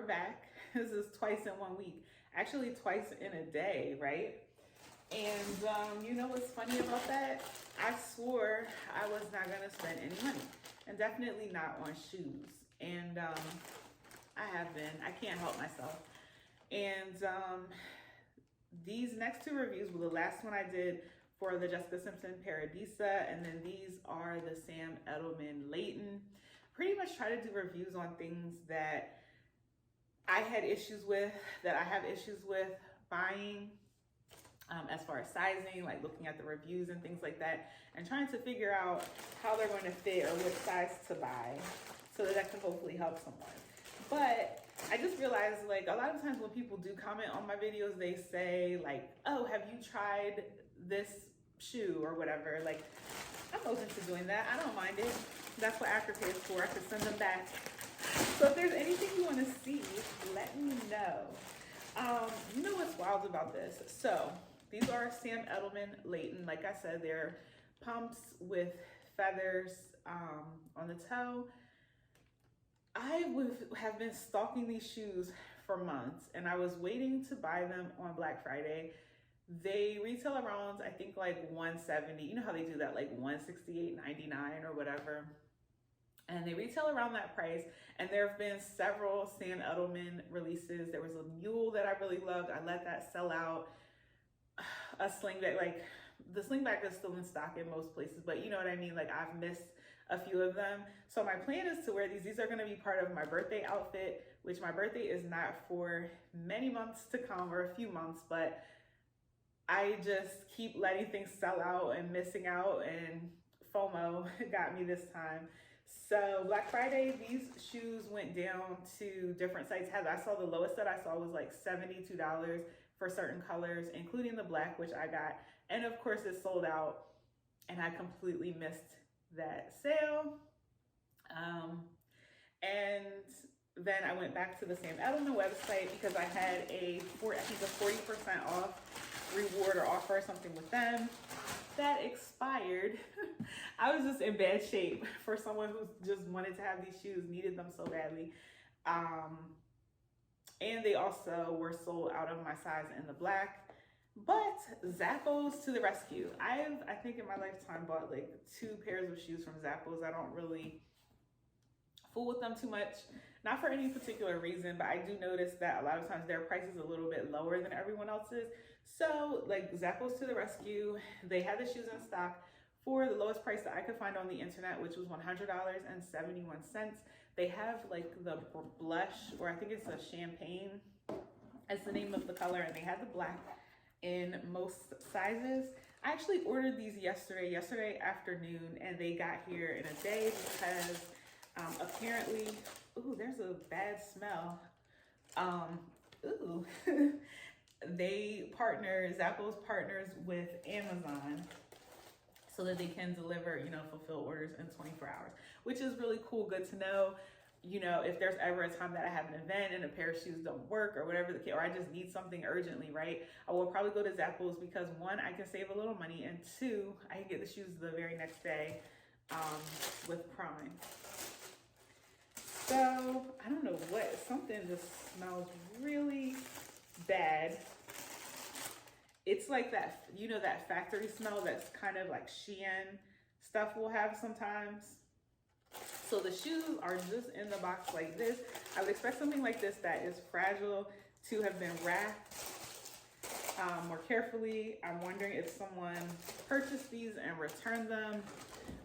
back. This is twice in 1 week, actually twice in a day, right? And you know what's funny about that? I swore I was not gonna spend any money, and definitely not on shoes. And I have been. I can't help myself. And these next two reviews were the last one I did for the Jessica Simpson Paradisa, and then these are the Sam Edelman Layton. Pretty much try to do reviews on things that I had issues with, that I have issues with buying, as far as sizing, like looking at the reviews and things like that, and trying to figure out how they're going to fit or what size to buy so that I can hopefully help someone. But I just realized, like, a lot of times when people do comment on my videos, they say like, oh, have you tried this shoe or whatever? Like, I'm open to doing that. I don't mind it. That's what Afterpay is for. I could send them back. So if there's anything you want to see, let me know. You know what's wild about this? So these are Sam Edelman Layton. Like I said, they're pumps with feathers on the toe. I have been stalking these shoes for months, and I was waiting to buy them on Black Friday. They retail around, I think, like $170. You know how they do that, like $168.99 or whatever. And they retail around that price. And there have been several Sam Edelman releases. There was a mule that I really loved. I let that sell out. A slingback, like the slingback is still in stock in most places, but you know what I mean? Like, I've missed a few of them. So my plan is to wear these. These are going to be part of my birthday outfit, which my birthday is not for many months to come, or a few months, but I just keep letting things sell out and missing out, and FOMO got me this time. So Black Friday, these shoes went down to different sites. I saw the lowest that I saw was like $72 for certain colors, including the black, which I got. And of course it sold out, and I completely missed that sale. And then I went back to the Sam Edelman website because I had I think a 40% off reward or offer or something with them. That expired. I was just in bad shape for someone who just wanted to have these shoes, needed them so badly. And they also were sold out of my size in the black. But Zappos to the rescue. I think in my lifetime bought like 2 pairs of shoes from Zappos. I don't really fool with them too much. Not for any particular reason, but I do notice that a lot of times their price is a little bit lower than everyone else's. So like, Zappos to the rescue. They had the shoes in stock for the lowest price that I could find on the internet, which was $100.71. They have like the blush, or I think it's a champagne, as the name of the color, and they had the black in most sizes. I actually ordered these yesterday afternoon, and they got here in a day because apparently, ooh, there's a bad smell. Ooh, Zappos partners with Amazon so that they can deliver, fulfill orders in 24 hours, which is really cool. Good to know. If there's ever a time that I have an event and a pair of shoes don't work or whatever the case, or I just need something urgently, right? I will probably go to Zappos because 1, I can save a little money, and 2, I can get the shoes the very next day with Prime. So I don't know something just smells really bad. It's like that, that factory smell that's kind of like Shein stuff will have sometimes. So the shoes are just in the box like this. I would expect something like this that is fragile to have been wrapped more carefully. I'm wondering if someone purchased these and returned them.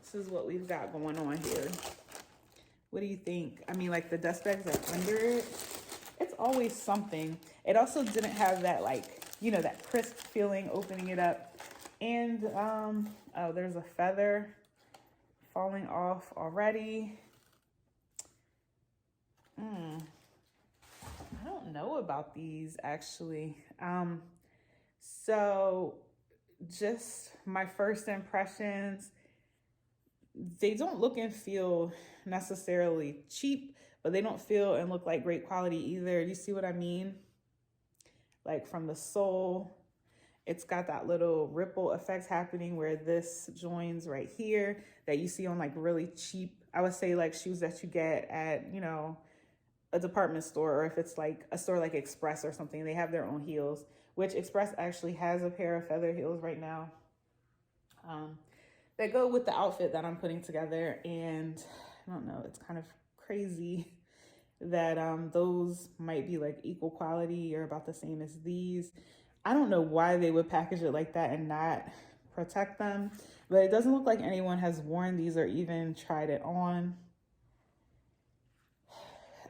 This is what we've got going on here. What do you think? I mean, like, the dust bags are under it. It's always something. It also didn't have that, like, that crisp feeling opening it up. And, oh, there's a feather falling off already. I don't know about these, actually. So just my first impressions, they don't look and feel necessarily cheap, but they don't feel and look like great quality either. You see what I mean? Like, from the sole, it's got that little ripple effect happening where this joins right here that you see on like really cheap, I would say, like shoes that you get at, a department store, or if it's like a store like Express or something, they have their own heels, which Express actually has a pair of feather heels right now that go with the outfit that I'm putting together. And I don't know, it's kind of crazy that those might be like equal quality or about the same as these. I don't know why they would package it like that and not protect them, but it doesn't look like anyone has worn these or even tried it on.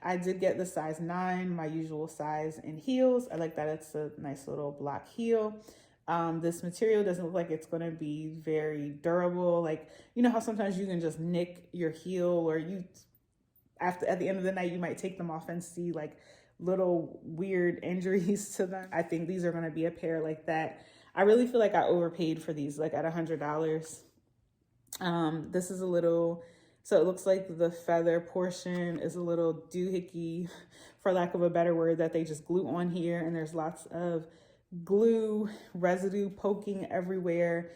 I did get the size 9, my usual size in heels. I like that it's a nice little block heel. This material doesn't look like it's going to be very durable. Like, you know how sometimes you can just nick your heel, or you, after at the end of the night, you might take them off and see like little weird injuries to them. I think these are going to be a pair like that. I really feel like I overpaid for these, like at $100. This is a little, so it looks like the feather portion is a little doohickey, for lack of a better word, that they just glue on here, and there's lots of glue residue poking everywhere.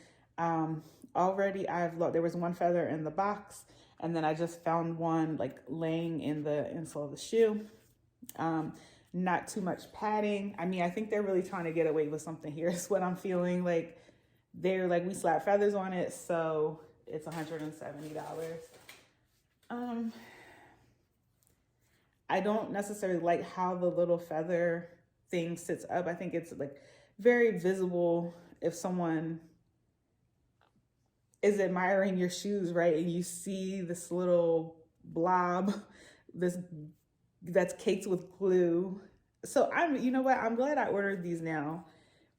Already there was one feather in the box, and then I just found one like laying in the insole of the shoe. Not too much padding. I mean, I think they're really trying to get away with something here is what I'm feeling. Like they're like, we slap feathers on it, so it's $170. I don't necessarily like how the little feather thing sits up. I think it's like very visible if someone is admiring your shoes, right? And you see this little blob, that's caked with glue. So you know what? I'm glad I ordered these now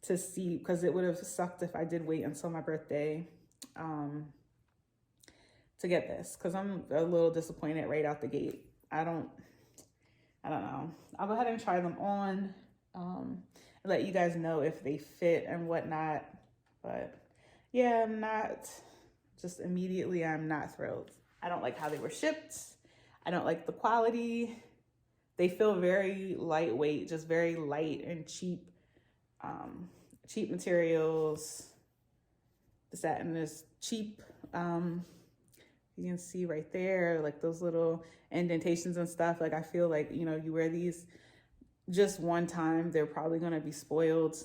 to see, because it would have sucked if I did wait until my birthday to get this, because I'm a little disappointed right out the gate. I don't know. I'll go ahead and try them on and let you guys know if they fit and whatnot. But yeah, I'm not thrilled. I don't like how they were shipped. I don't like the quality. They feel very lightweight, just very light and cheap materials. The satin is cheap. You can see right there, like those little indentations and stuff. Like I feel like, you know, you wear these just one time, they're probably gonna be spoiled.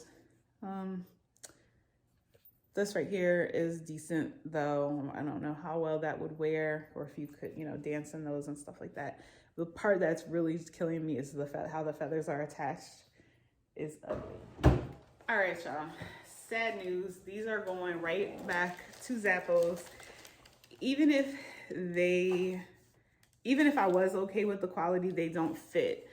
This right here is decent though. I don't know how well that would wear, or if you could, you know, dance in those and stuff like that. The part that's really killing me is how the feathers are attached is ugly. All right, y'all. Sad news. These are going right back to Zappos. Even if I was okay with the quality, they don't fit.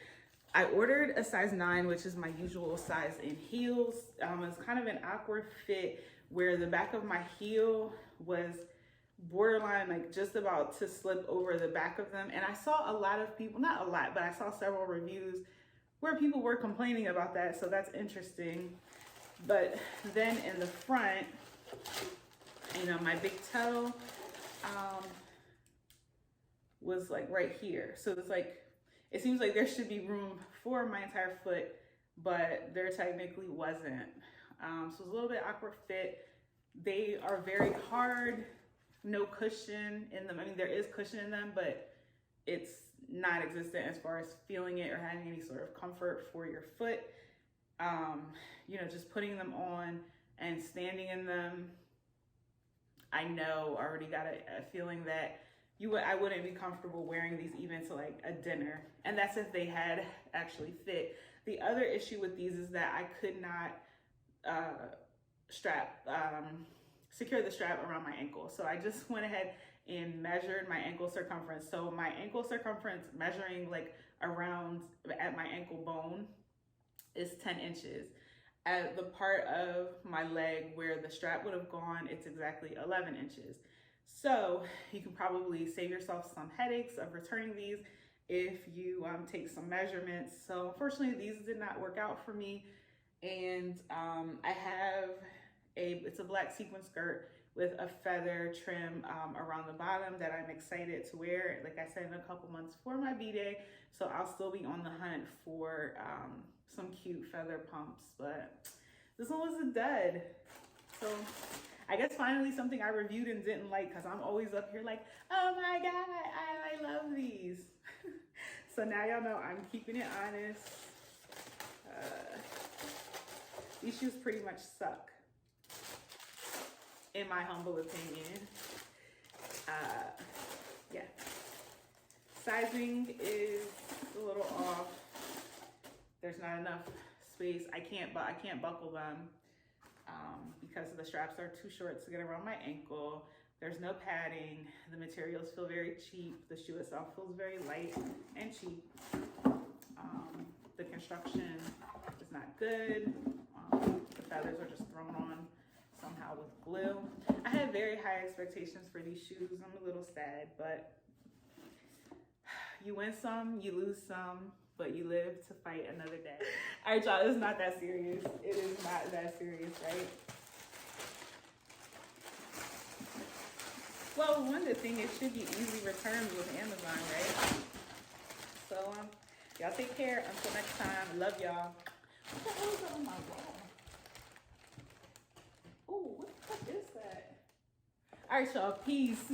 I ordered a size 9, which is my usual size in heels. It's kind of an awkward fit where the back of my heel was borderline, like just about to slip over the back of them. And I saw a lot of people, not a lot, but I saw several reviews where people were complaining about that. So that's interesting. But then in the front, you know, my big toe was like right here. So it's like, it seems like there should be room for my entire foot, but there technically wasn't. So it's a little bit awkward fit. They are very hard, no cushion in them. I mean, there is cushion in them, but it's non-existent as far as feeling it or having any sort of comfort for your foot. You know, just putting them on and standing in them, I know already got a feeling that I wouldn't be comfortable wearing these even to like a dinner. And that's if they had actually fit. The other issue with these is that I could not secure the strap around my ankle. So I just went ahead and measured my ankle circumference. So my ankle circumference, measuring like around at my ankle bone, is 10 inches. At the part of my leg where the strap would have gone, it's exactly 11 inches. So you can probably save yourself some headaches of returning these if you take some measurements. So unfortunately, these did not work out for me. And I have it's a black sequin skirt with a feather trim around the bottom that I'm excited to wear, like I said, in a couple months for my B-Day. So I'll still be on the hunt for some cute feather pumps, but this one was a dud. So I guess finally something I reviewed and didn't like, because I'm always up here like, oh my God, I love these. So now y'all know I'm keeping it honest. These shoes pretty much suck, in my humble opinion. Yeah. Sizing is a little off. There's not enough space. I can't buckle them because the straps are too short to get around my ankle. There's no padding. The materials feel very cheap. The shoe itself feels very light and cheap. The construction is not good. The feathers are just thrown on somehow with glue. I had very high expectations for these shoes. I'm a little sad, but you win some, you lose some, but you live to fight another day. All right, y'all, it's not that serious. It is not that serious, right? Well, one good thing, it should be easy returns with Amazon, right? So, y'all take care. Until next time, love y'all. What the hell is that on my wall? Oh, what the fuck is that? All right, y'all, peace.